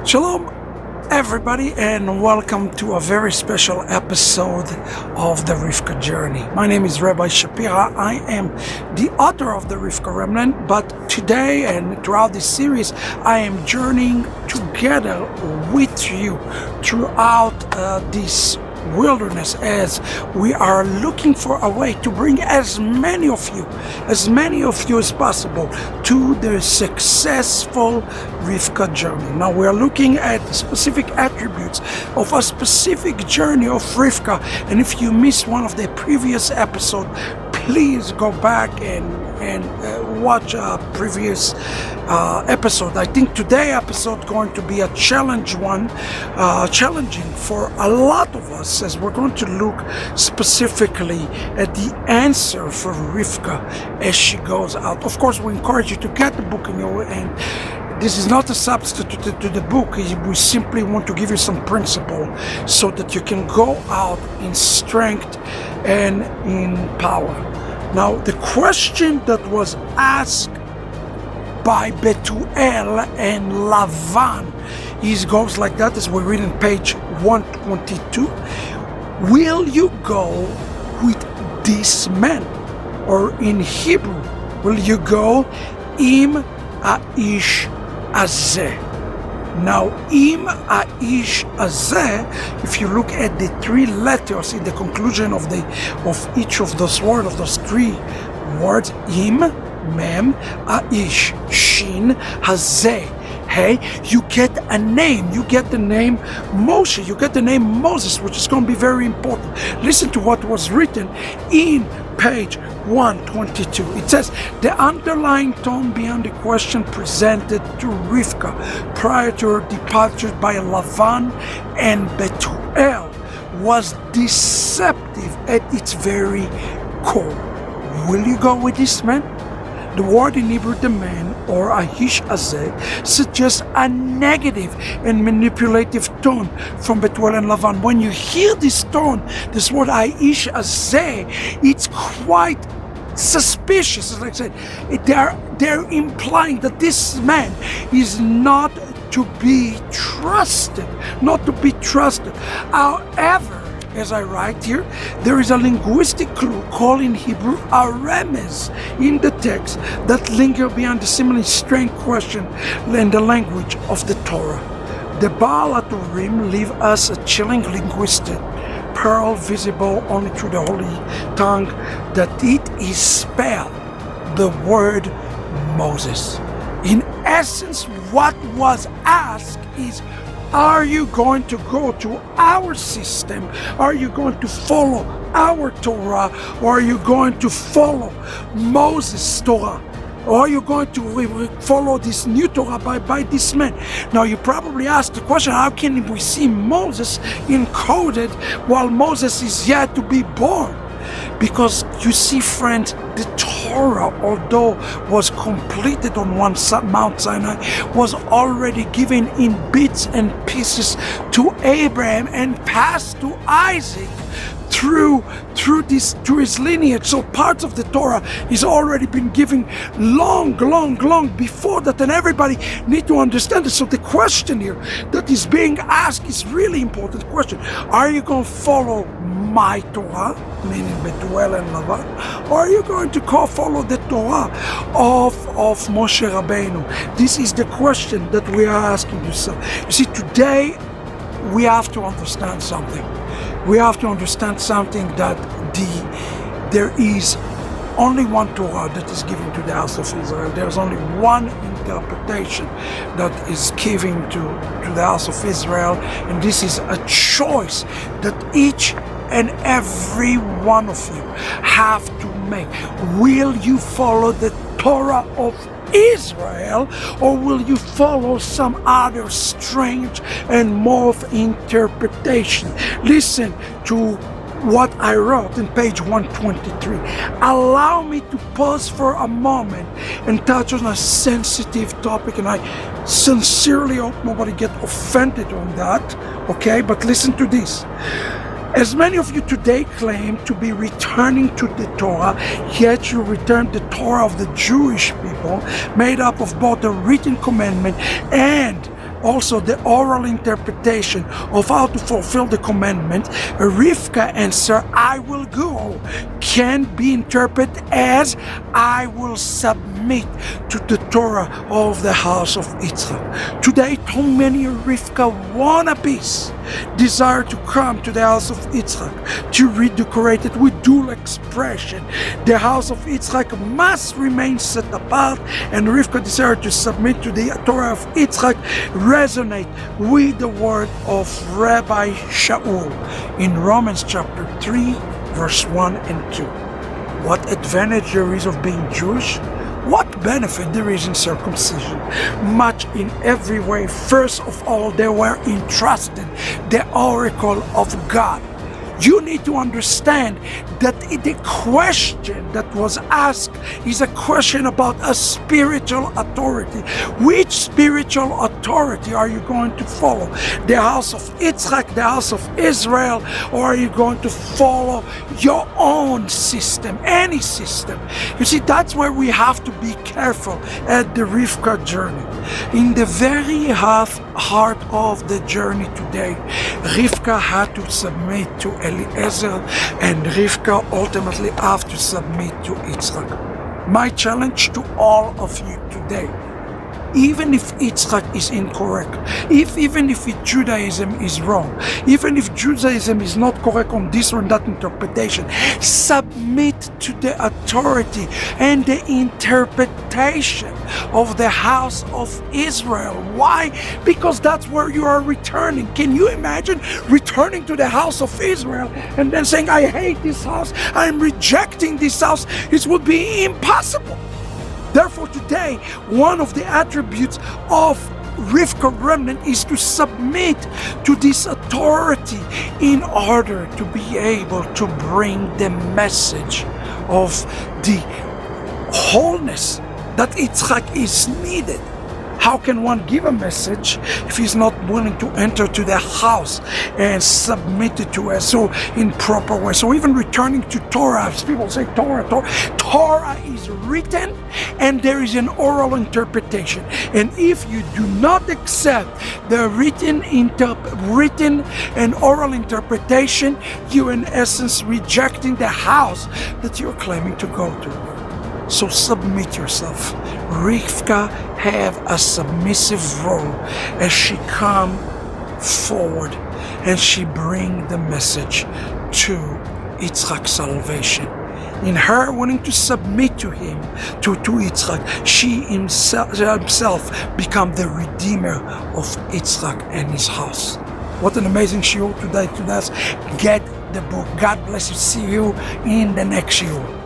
Shalom, everybody, and welcome to a very special episode of the Rivka Journey. My name is Rabino Shapira. I am the author of the Rivka Remnant, but today and throughout this series, I am journeying together with you throughout this wilderness as we are looking for a way to bring as many of you as possible to the successful Rivka journey. Now we are looking at specific attributes of a specific journey of Rivka, and if you missed one of the previous episodes, please go back and watch a previous episode. I think today's episode is going to be a challenging for a lot of us, as we're going to look specifically at the answer for Rivka as she goes out. Of course, we encourage you to get the book in your hand. This is not a substitute to the book. We simply want to give you some principle so that you can go out in strength and in power. Now, the question that was asked by Bethuel and Lavan goes like that, as we read in page 122. Will you go with this man? Or in Hebrew, will you go im aish azeh? Now, im aish azeh, if you look at the three letters in the conclusion of each of those words, of those three words, im, mem, aish, shin, hazeh, hey, you get a name. You get the name Moshe. You get the name Moses, which is going to be very important. Listen to what was written in page 122. It says, the underlying tone behind the question presented to Rivka prior to her departure by Lavan and Bethuel was deceptive at its very core. Will you go with this man? The word in Hebrew, the man, or aish azeh, suggests a negative and manipulative tone from Bethuel and Lavan. When you hear this tone, this word aish azeh, it's quite suspicious. As I said, they're implying that this man is not to be trusted, However, as I write here, there is a linguistic clue called in Hebrew a remez in the text that linger beyond the seemingly strange question in the language of the Torah. The Baal HaTurim leave us a chilling linguistic pearl visible only through the holy tongue, that it is spelled the word Moses. In essence, what was asked is, are you going to go to our system? Are you going to follow our Torah? Or are you going to follow Moses' Torah? Or are you going to follow this new Torah by this man? Now, you probably ask the question, how can we see Moses encoded while Moses is yet to be born? Because you see, friends, the Torah, although was completed on one Mount Sinai, was already given in bits and pieces to Abraham and passed to Isaac through his lineage. So parts of the Torah is already been given long before that, and everybody need to understand it. So the question here that is being asked is really important question. Are you going to follow my Torah, meaning Bethuel and Lavan, or are you going to follow the Torah of Moshe Rabbeinu? This is the question that we are asking yourself. You see, today we have to understand something. We have to understand something, that there is only one Torah that is given to the house of Israel. There's only one interpretation that is given to the house of Israel, and this is a choice that each and every one of you have to make. Will you follow the Torah of Israel, or will you follow some other strange and morph interpretation? Listen to what I wrote in page 123. Allow me to pause for a moment and touch on a sensitive topic, and I sincerely hope nobody get offended on that, okay? But listen to this. As many of you today claim to be returning to the Torah, yet you return the Torah of the Jewish people, made up of both the written commandment and also the oral interpretation of how to fulfill the commandment, Rivka answer, I will go, can be interpreted as I will submit to the Torah of the house of Yitzchak. Today, too many Rivka wannabes desire to come to the house of Yitzchak to redecorate it with dual expression. The house of Yitzchak must remain set apart, and Rivka desire to submit to the Torah of Yitzchak resonate with the word of Rabbi Shaul in Romans chapter 3, verse 1 and 2. What advantage there is of being Jewish? What benefit there is in circumcision? Much in every way. First of all, they were entrusted the oracle of God. You need to understand that the question that was asked is a question about a spiritual authority. Which spiritual authority are you going to follow? The house of Yitzchak, the house of Israel, or are you going to follow your own system, any system? You see, that's where we have to be careful at the Rivka journey. In the very heart of the journey today, Rivka had to submit to Eliezer, and Rivka ultimately have to submit to Yitzchak. My challenge to all of you today, even if Yitzchak is incorrect, even if Judaism is wrong, even if Judaism is not correct on this or that interpretation, submit to the authority and the interpretation of the house of Israel. Why? Because that's where you are returning. Can you imagine returning to the house of Israel and then saying, I hate this house, I'm rejecting this house? It would be impossible. Therefore, today, one of the attributes of Rivka remnant is to submit to this authority in order to be able to bring the message of the wholeness that Yitzchak is needed. How can one give a message if he's not willing to enter to the house and submit it to us so in proper way? So even returning to Torah, as people say Torah is written and there is an oral interpretation. And if you do not accept the written and oral interpretation, you're in essence rejecting the house that you're claiming to go to. So submit yourself. Rivka have a submissive role as she come forward and she bring the message to Yitzchak's salvation. In her wanting to submit to him, to Yitzchak, she himself become the redeemer of Yitzchak and his house. What an amazing shiur today to us. Get the book. God bless you. See you in the next shiur.